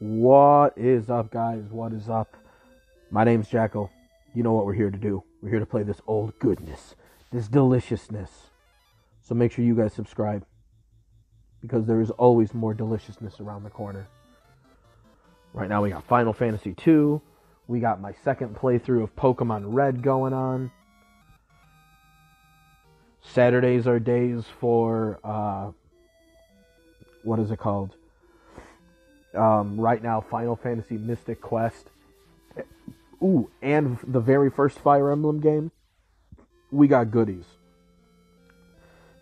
What is up, guys? What is up? My name's Jackal. You know what we're here to do. We're here to play this old goodness, this deliciousness. So make sure you guys subscribe, because there is always more deliciousness around the corner. Right now we got Final Fantasy II. We got my second playthrough of Pokemon Red going on. Saturdays are days for, what is it called? Right now, Final Fantasy Mystic Quest. Ooh, and the very first Fire Emblem game. We got goodies.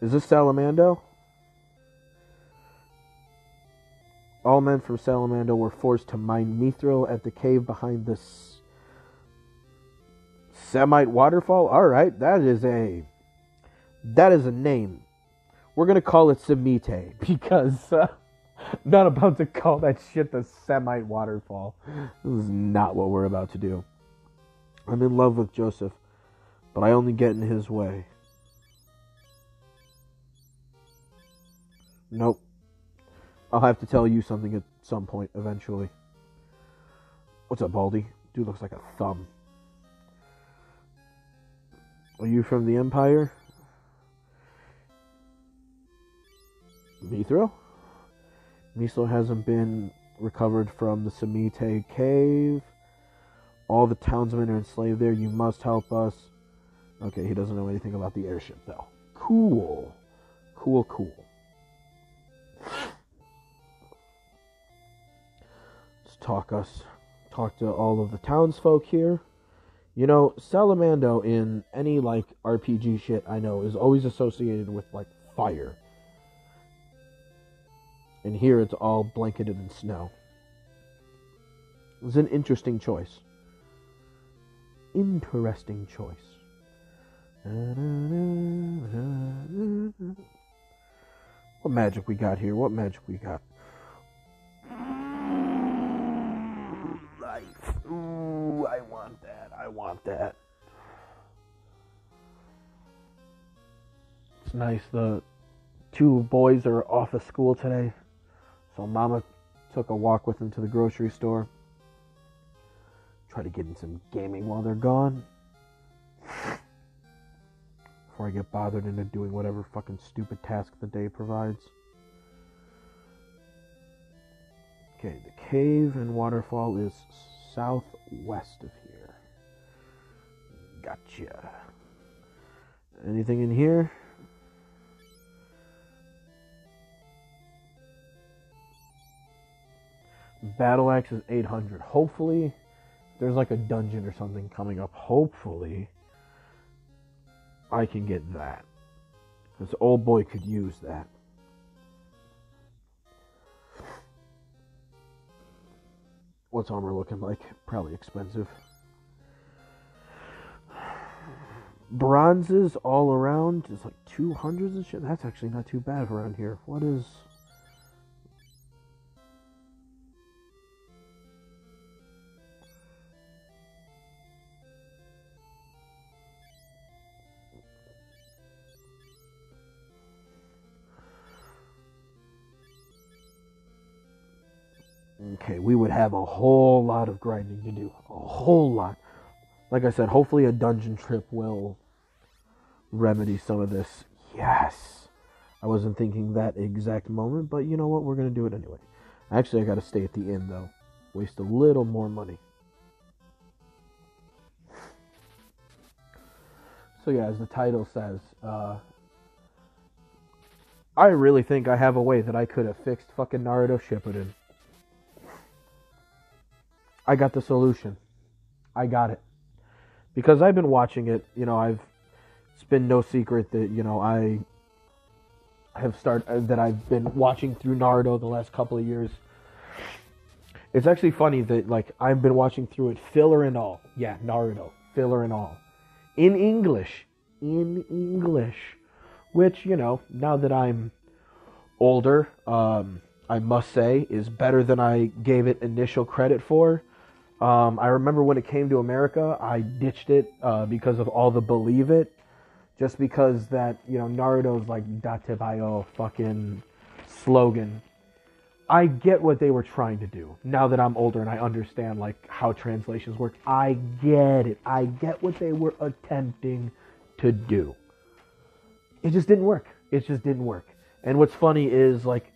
Is this Salamando? All men from Salamando were forced to mine mithril at the cave behind this Semite waterfall. Alright, that is a name. We're going to call it Semite, because I'm not about to call that shit the Semite waterfall. This is not what we're about to do. I'm in love with Joseph, but I only get in his way. Nope. I'll have to tell you something at some point, eventually. What's up, Baldy? Dude looks like a thumb. Are you from the Empire? Mithril? Mithril hasn't been recovered from the Semite cave. All the townsmen are enslaved there. You must help us. Okay, he doesn't know anything about the airship, though. Cool. Cool, cool. Let's talk to all of the townsfolk here. You know, Salamando in any, like, RPG shit I know is always associated with, like, fire. And here it's all blanketed in snow. It was an interesting choice. Interesting choice. What magic we got here? What magic we got? Life. Ooh, I want that. I want that. It's nice. The two boys are off of school today, so Mama took a walk with them to the grocery store. Try to get in some gaming while they're gone, before I get bothered into doing whatever fucking stupid task the day provides. Okay, the cave and waterfall is southwest of here. Gotcha. Anything in here? Battle axe is 800. Hopefully there's like a dungeon or something coming up. Hopefully I can get that, because old boy could use that. What's armor looking like? Probably expensive. Bronzes all around is like 200s and shit. That's actually not too bad around here. What is... Okay, we would have a whole lot of grinding to do. A whole lot. Like I said, hopefully a dungeon trip will remedy some of this. Yes! I wasn't thinking that exact moment, but you know what? We're going to do it anyway. Actually, I got to stay at the inn, though. Waste a little more money. So yeah, as the title says, I really think I have a way that I could have fixed fucking Naruto Shippuden. I got the solution. I got it. Because I've been watching it, you know, it's been no secret that, you know, that I've been watching through Naruto the last couple of years. It's actually funny that, like, I've been watching through it, filler and all. Yeah, Naruto, filler and all. In English. Which, you know, now that I'm older, I must say, is better than I gave it initial credit for. I remember when it came to America, I ditched it because of all the believe it. Just because that, you know, Naruto's like Datebayo fucking slogan. I get what they were trying to do. Now that I'm older and I understand like how translations work, I get it. I get what they were attempting to do. It just didn't work. It just didn't work. And what's funny is like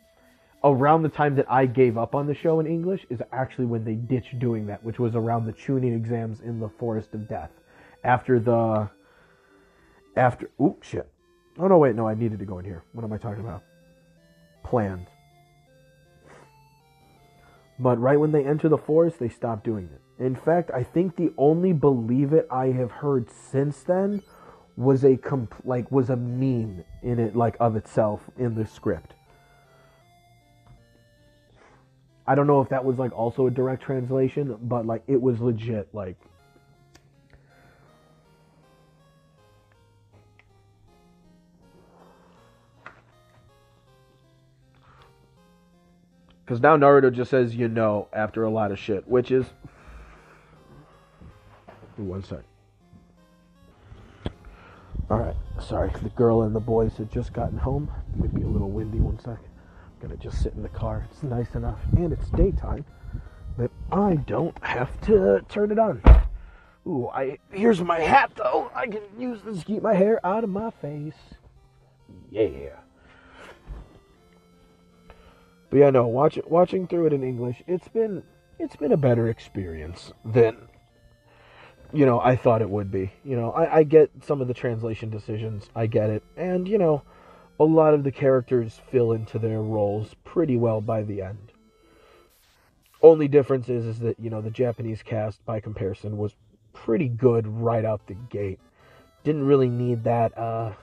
around the time that I gave up on the show in English is actually when they ditched doing that, which was around the tuning exams in the Forest of Death. Oh shit. Oh no, wait, no, I needed to go in here. What am I talking about? Planned. But right when they enter the forest, they stop doing it. In fact, I think the only Believe It I have heard since then was a meme in it, like of itself in the script. I don't know if that was like also a direct translation, but like it was legit. Like, because now Naruto just says, after a lot of shit, which is... One sec. Alright, sorry. The girl and the boys had just gotten home. It might be a little windy. One sec. I'm gonna just sit in the car. It's nice enough, and it's daytime, that I don't have to turn it on. Ooh, here's my hat, though. I can use this to keep my hair out of my face. Yeah. But yeah, no, watching through it in English, it's been a better experience than, I thought it would be. I get some of the translation decisions, I get it, and, a lot of the characters fill into their roles pretty well by the end. Only difference is that, the Japanese cast, by comparison, was pretty good right out the gate. Didn't really need that,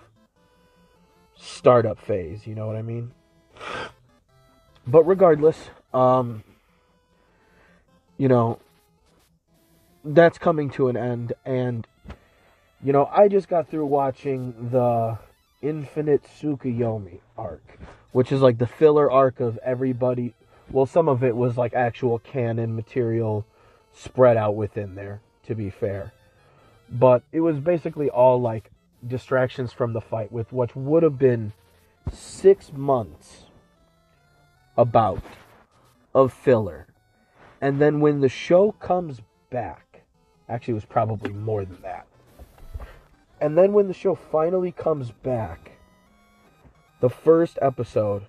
startup phase, you know what I mean? But regardless, that's coming to an end, and, I just got through watching the Infinite Tsukuyomi arc, which is like the filler arc of everybody. Well, some of it was like actual canon material spread out within there, to be fair. But it was basically all like distractions from the fight, with what would have been 6 months of filler. And then when the show comes back, actually it was probably more than that. And then when the show finally comes back, the first episode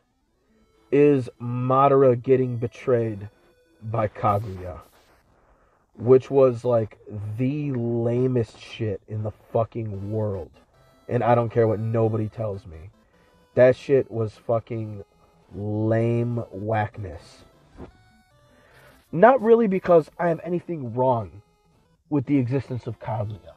is Madara getting betrayed by Kaguya, which was like the lamest shit in the fucking world. And I don't care what nobody tells me. That shit was fucking lame whackness. Not really because I have anything wrong with the existence of Kaguya,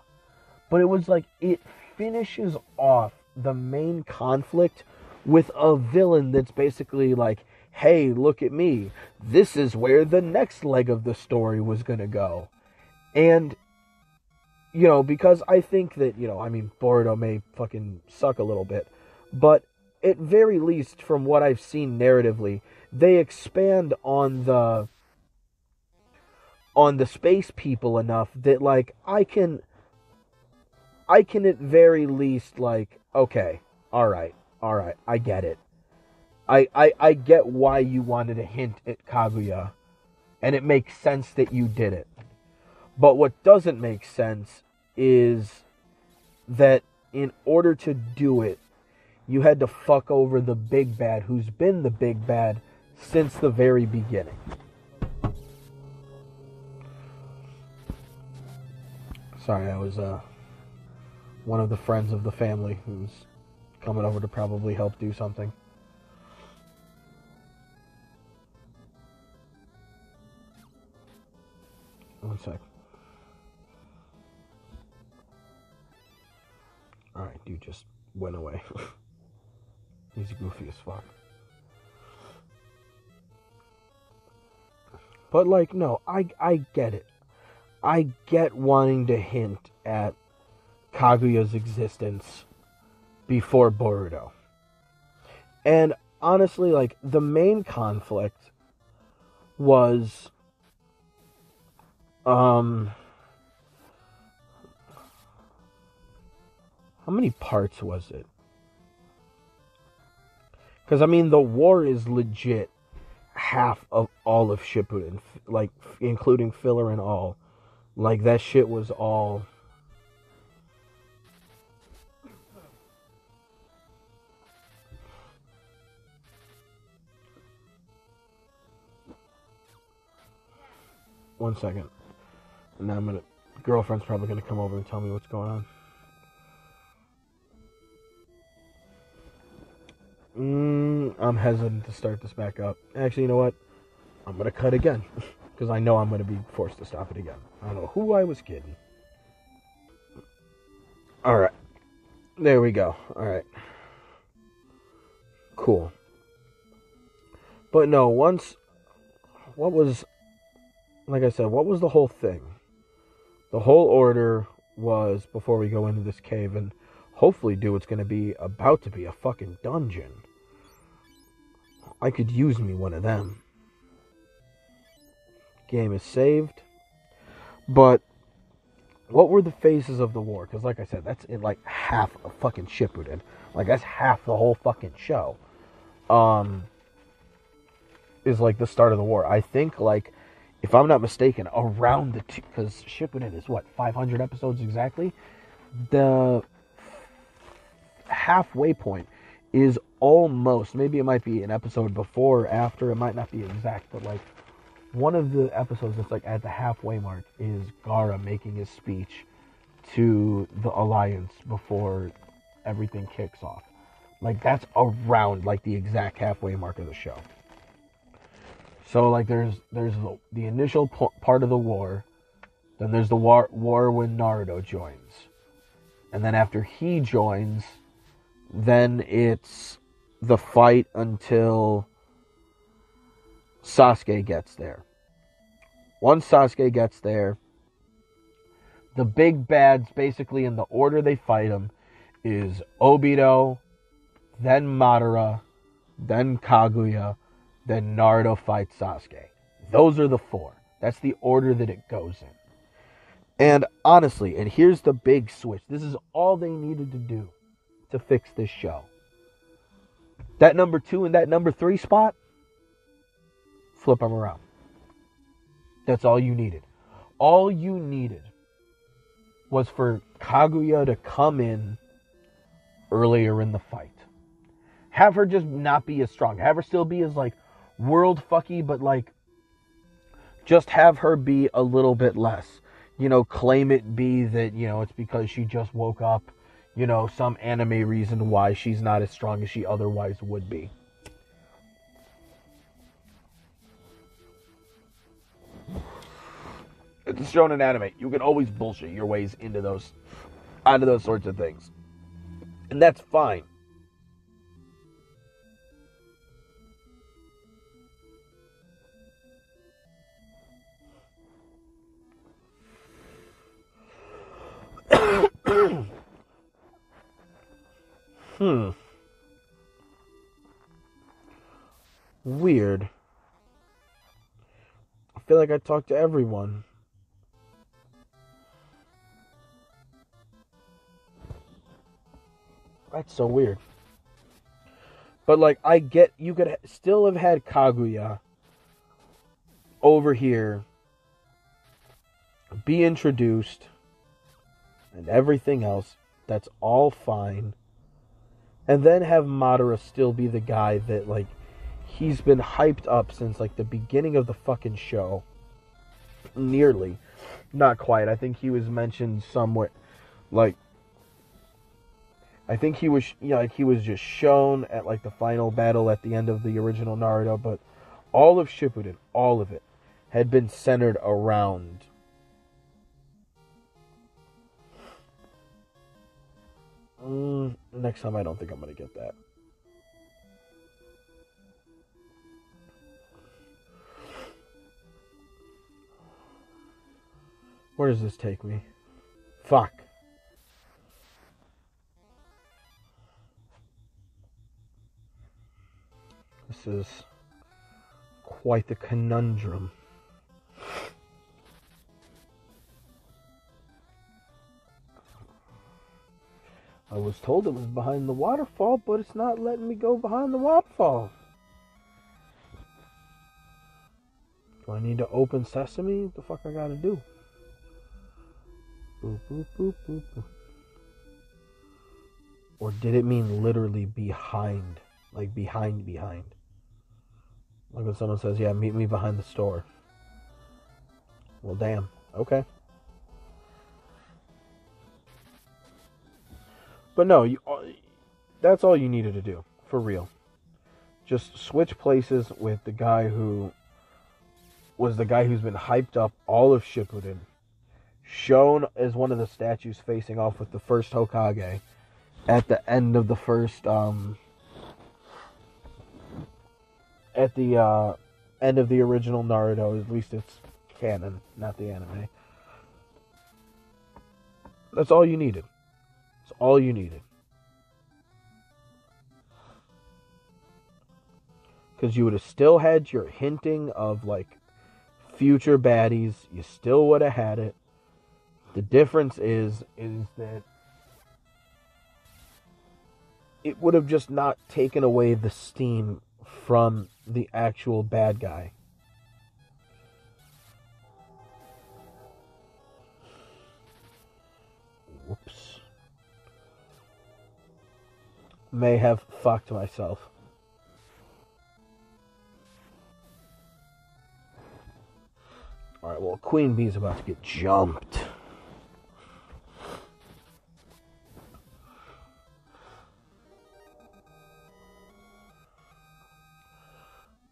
but it was like it finishes off the main conflict with a villain that's basically like, hey, look at me. This is where the next leg of the story was going to go. And, because I think that, Boruto may fucking suck a little bit, but at very least, from what I've seen narratively, they expand on the space people enough that, like, I can at very least, like, okay, alright, I get it. I get why you wanted to hint at Kaguya, and it makes sense that you did it. But what doesn't make sense is that in order to do it, you had to fuck over the big bad, who's been the big bad since the very beginning. Sorry, I was one of the friends of the family who's coming over to probably help do something. One sec. Alright, dude just went away. He's goofy as fuck. But, like, no, I get it. I get wanting to hint at Kaguya's existence before Boruto. And honestly, like, the main conflict was how many parts was it? Because, the war is legit. half of all of Shippuden, like including filler and all. Like that shit was all. One second. And now girlfriend's probably gonna come over and tell me what's going on. I'm hesitant to start this back up. Actually, you know what? I'm gonna cut again. Because I know I'm gonna be forced to stop it again. I don't know who I was kidding. Alright. There we go. Alright. Cool. But no, like I said, what was the whole thing? The whole order was, before we go into this cave and hopefully do what's going to be, about to be a fucking dungeon. I could use me one of them. Game is saved. But what were the phases of the war? Because like I said, that's in like half of fucking Shippuden. Like that's half the whole fucking show. Is like the start of the war. I think, like, if I'm not mistaken, around the because Shippuden is what, 500 episodes exactly? The halfway point is almost, maybe it might be an episode before or after, it might not be exact, but like one of the episodes that's like at the halfway mark is Gaara making his speech to the Alliance before everything kicks off. Like that's around like the exact halfway mark of the show. So like there's the initial part of the war, then there's the war when Naruto joins, and then after he joins, then it's the fight until Sasuke gets there. Once Sasuke gets there, the big bads, basically in the order they fight him, is Obito, then Madara, then Kaguya, then Naruto fights Sasuke. Those are the four. That's the order that it goes in. And honestly, and here's the big switch. This is all they needed to do to fix this show. That number 2 and that number 3 spot, flip them around. That's all you needed. All you needed was for Kaguya to come in earlier in the fight. Have her just not be as strong. Have her still be as like world fucky, but like just have her be a little bit less. You know, claim it be that, you know, it's because she just woke up. You know, some anime reason why she's not as strong as she otherwise would be. It's a shonen anime. You can always bullshit your ways into those sorts of things. And that's fine. Weird. I feel like I talked to everyone. That's so weird. But like, I get, you could still have had Kaguya over here be introduced and everything else. That's all fine. And then have Madara still be the guy that, like, he's been hyped up since, like, the beginning of the fucking show. Nearly. Not quite. I think he was mentioned somewhere. Like, I think he was, you know, like, he was just shown at, like, the final battle at the end of the original Naruto. But all of Shippuden, all of it, had been centered around next time I don't think I'm going to get that. Where does this take me? Fuck. This is quite the conundrum. I was told it was behind the waterfall, but it's not letting me go behind the waterfall. Do I need to open Sesame? What the fuck I gotta do? Boop, boop, boop, boop, boop. Or did it mean literally behind? Like behind. Like when someone says, yeah, meet me behind the store. Well, damn. Okay. But no, that's all you needed to do. For real. Just switch places with the guy who was the guy who's been hyped up all of Shippuden. Shown as one of the statues facing off with the first Hokage. At the end of the first, at the end of the original Naruto, at least it's canon, not the anime. That's all you needed. That's all you needed. Because you would have still had your hinting of, like, future baddies. You still would have had it. The difference is that it would have just not taken away the steam from the actual bad guy. Whoops. May have fucked myself. Alright, well, Queen Bee's about to get jumped.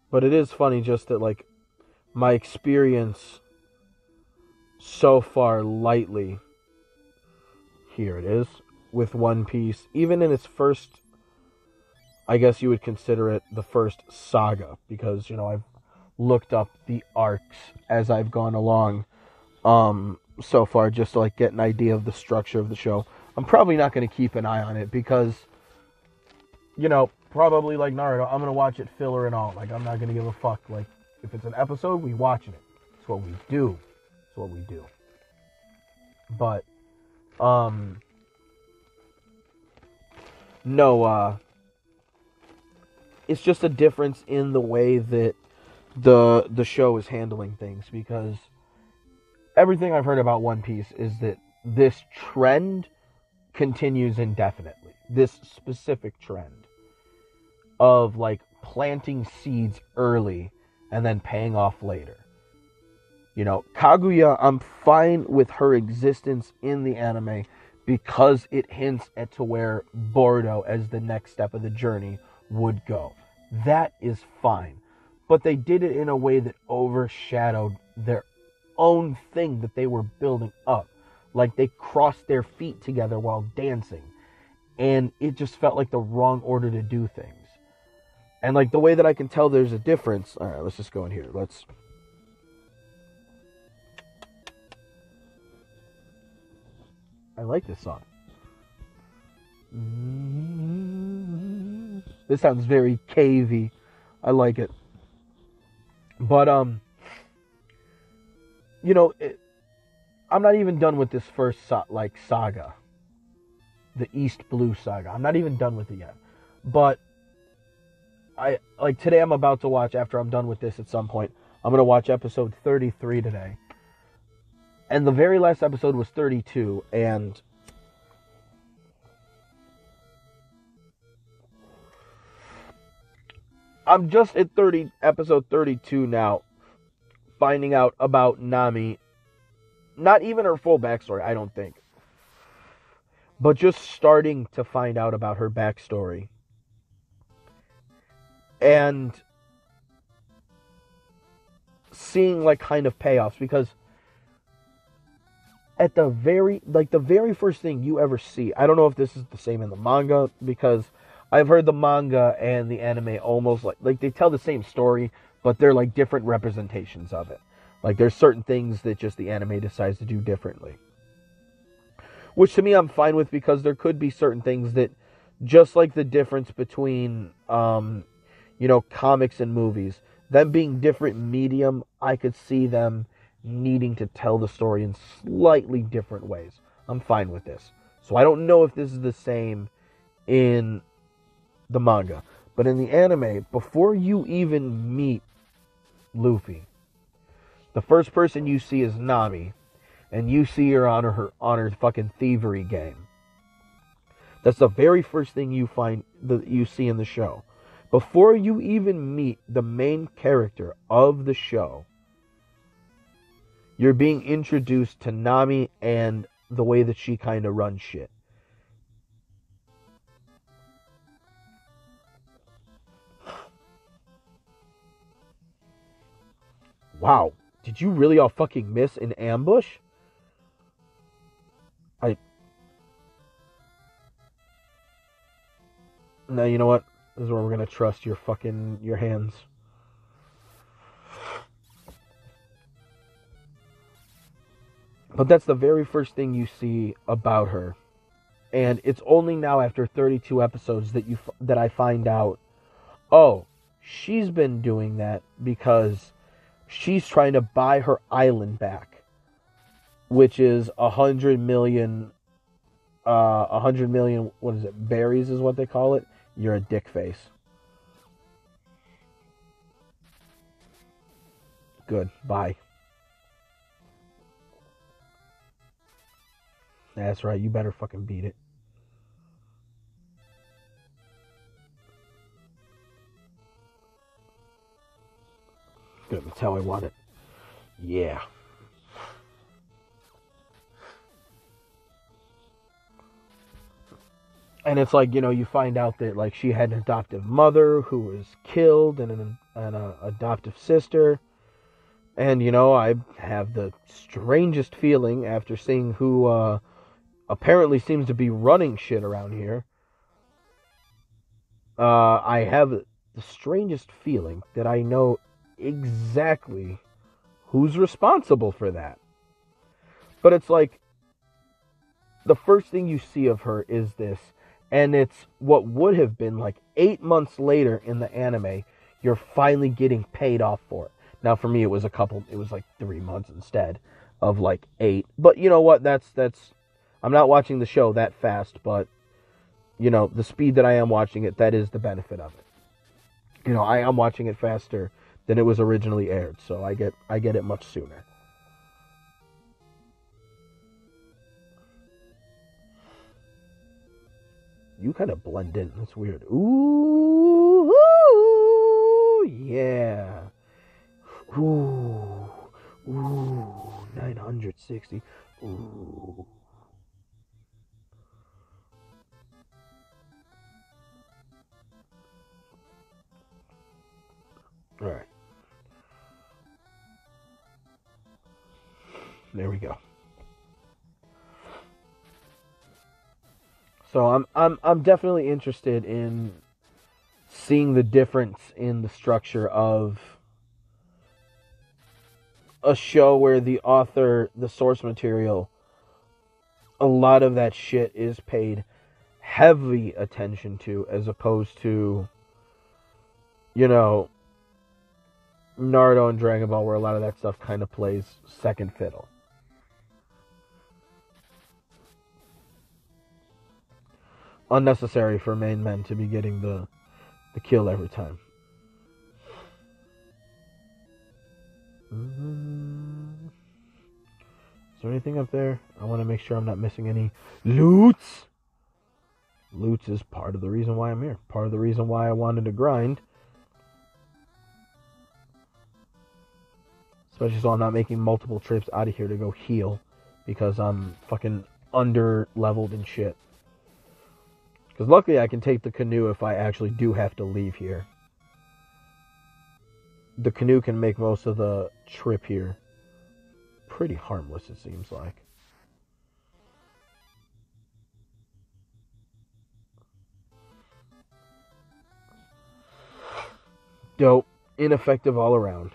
But it is funny just that, like, my experience so far lightly, here it is, with One Piece, even in its first, I guess you would consider it the first saga, because, you know, I've looked up the arcs as I've gone along so far, just to, like, get an idea of the structure of the show. I'm probably not going to keep an eye on it, because, you know, probably like Naruto, I'm going to watch it filler and all. Like, I'm not going to give a fuck. Like, if it's an episode, we watching it. It's what we do. It's what we do. But, no, it's just a difference in the way that the show is handling things, because everything I've heard about One Piece is that this trend continues indefinitely. This specific trend of, like, planting seeds early and then paying off later. You know, Kaguya, I'm fine with her existence in the anime because it hints at to where Boruto, as the next step of the journey, would go. That is fine. But they did it in a way that overshadowed their own thing that they were building up. Like, they crossed their feet together while dancing. And it just felt like the wrong order to do things. And, like, the way that I can tell there's a difference... Alright, let's just go in here. I like this song. This sounds very cavey. I like it. But, you know, I'm not even done with this first, saga. The East Blue saga. I'm not even done with it yet. But, today I'm about to watch, after I'm done with this at some point, I'm going to watch episode 33 today. And the very last episode was 32, and I'm just at episode 32 now, finding out about Nami. Not even her full backstory, I don't think. But just starting to find out about her backstory. And seeing, like, kind of payoffs, because at the very first thing you ever see, I don't know if this is the same in the manga, because I've heard the manga and the anime almost like they tell the same story, but they're like different representations of it. Like, there's certain things that just the anime decides to do differently. Which to me I'm fine with, because there could be certain things that, just like the difference between comics and movies, them being different medium, I could see them needing to tell the story in slightly different ways. I'm fine with this. So I don't know if this is the same in the manga. But in the anime, before you even meet Luffy, The first person you see is Nami, and you see her on her fucking thievery game. That's the very first thing you see in the show. Before you even meet the main character of the show, you're being introduced to Nami and the way that she kind of runs shit. Wow. Did you really all fucking miss an ambush? No, you know what? This is where we're gonna trust your hands. But that's the very first thing you see about her. And it's only now after 32 episodes that I find out, oh, she's been doing that because she's trying to buy her island back, which is 100 million, what is it, berries is what they call it. You're a dick face. Good, bye. That's right, you better fucking beat it. Good, that's how I want it. Yeah. And it's like, you find out that, like, she had an adoptive mother who was killed and an adoptive sister. And, I have the strangest feeling after seeing who apparently seems to be running shit around here. I have the strangest feeling that I know exactly who's responsible for that. But it's like, the first thing you see of her is this. And it's what would have been like 8 months later in the anime. You're finally getting paid off for it. Now, for me, it was like 3 months instead of like 8. But you know what? That's, I'm not watching the show that fast, but, the speed that I am watching it, that is the benefit of it. I am watching it faster than it was originally aired, so I get it much sooner. You kind of blend in. That's weird. Ooh, yeah. Ooh, 960. Ooh. All right. There we go. So I'm definitely interested in seeing the difference in the structure of a show where the author, the source material, a lot of that shit is paid heavy attention to, as opposed to, Naruto and Dragon Ball, where a lot of that stuff kind of plays second fiddle. Unnecessary for main men to be getting the kill every time. Is there anything up there? I want to make sure I'm not missing any loots. Loots is part of the reason why I'm here. Part of the reason why I wanted to grind. Especially so I'm not making multiple trips out of here to go heal. Because I'm fucking under-leveled and shit. Because luckily I can take the canoe if I actually do have to leave here. The canoe can make most of the trip here pretty harmless, it seems like. Dope. Ineffective all around.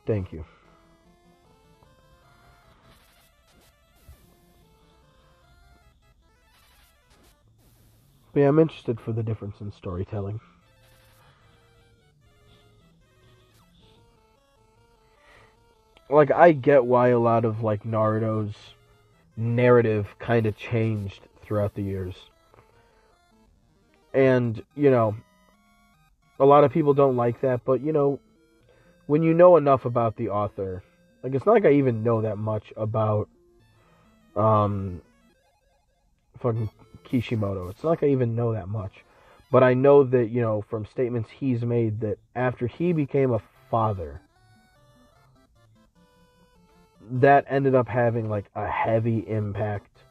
Thank you. But yeah, I'm interested for the difference in storytelling. Like, I get why a lot of, like, Naruto's narrative kind of changed throughout the years. And, A lot of people don't like that, but, you know, when you know enough about the author, like, it's not like I even know that much about, fucking Kishimoto. It's not like I even know that much. But I know that, you know, from statements he's made, that after he became a father, that ended up having, like, a heavy impact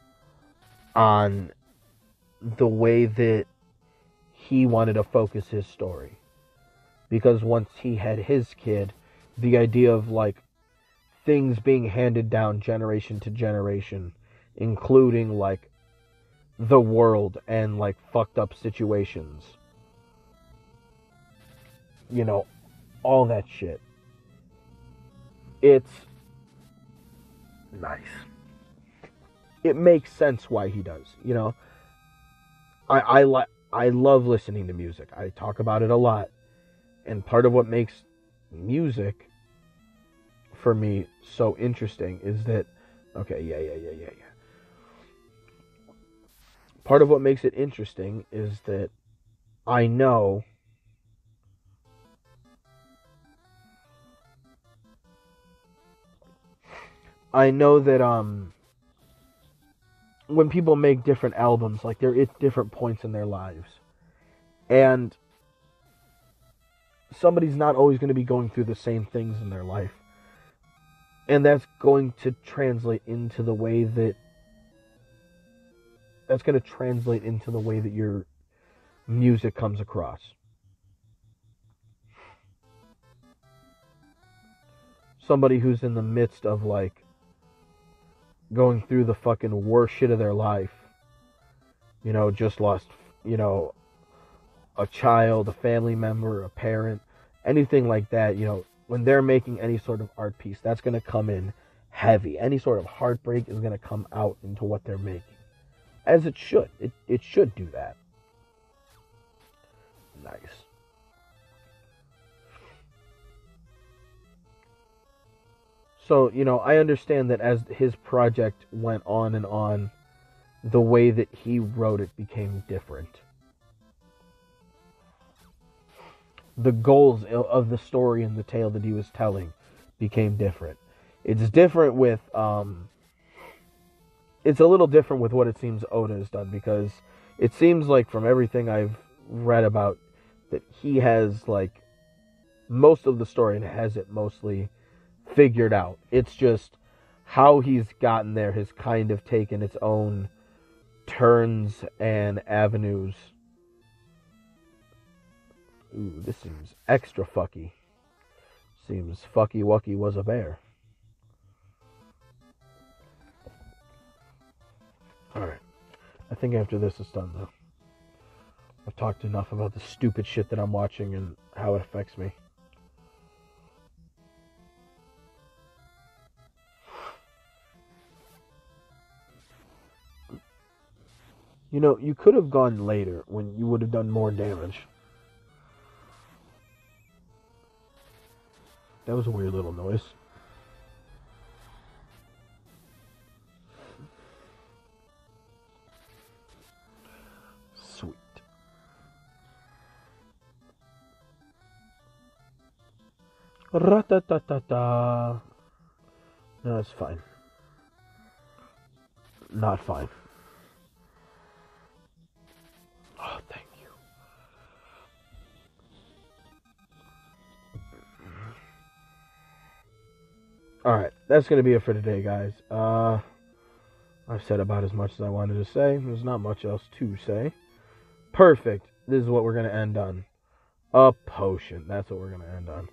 on the way that he wanted to focus his story. Because once he had his kid, the idea of, like, things being handed down generation to generation, including, like, the world and, like, fucked up situations, you know, all that shit. It's nice. It makes sense why he does, you know. I love listening to music. I talk about it a lot. And part of what makes music for me so interesting is that, okay, yeah. Part of what makes it interesting is that I know that when people make different albums, like, they're at different points in their lives. And somebody's not always going to be going through the same things in their life. And that's going to translate into the way that your music comes across. Somebody who's in the midst of, like, going through the fucking worst shit of their life, you know, just lost, you know, a child, a family member, a parent, anything like that, you know, when they're making any sort of art piece, that's going to come in heavy. Any sort of heartbreak is going to come out into what they're making. As it should. It should do that. Nice. So, you know, I understand that as his project went on and on, the way that he wrote it became different. The goals of the story and the tale that he was telling became different. It's different with, it's a little different with what it seems Oda has done, because it seems like from everything I've read about that he has, like, most of the story and has it mostly figured out. It's just how he's gotten there has kind of taken its own turns and avenues. Ooh, this seems extra fucky. Seems fucky wucky was a bear. Alright. I think after this is done, though. I've talked enough about the stupid shit that I'm watching and how it affects me. You know, you could have gone later when you would have done more damage. That was a weird little noise. Sweet. Ra-ta-ta-ta-ta. No, it's fine. Not fine. Oh, thank you. Alright, that's going to be it for today, guys. I've said about as much as I wanted to say. There's not much else to say. Perfect. This is what we're going to end on. A potion. That's what we're going to end on.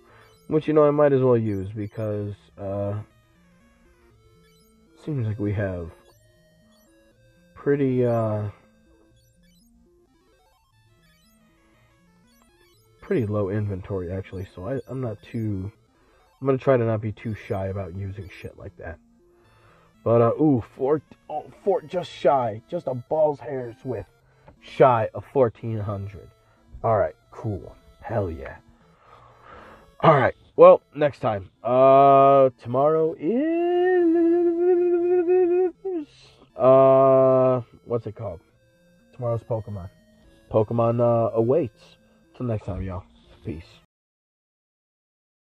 Which, you know, I might as well use because, seems like we have pretty low inventory, actually, so I'm not too... I'm going to try to not be too shy about using shit like that. But, fort just shy. Just a ball's hair's width shy of 1,400. Alright, cool. Hell yeah. Alright, well, next time. Tomorrow is... what's it called? Tomorrow's Pokemon. Pokemon awaits. Till next time, y'all. Peace.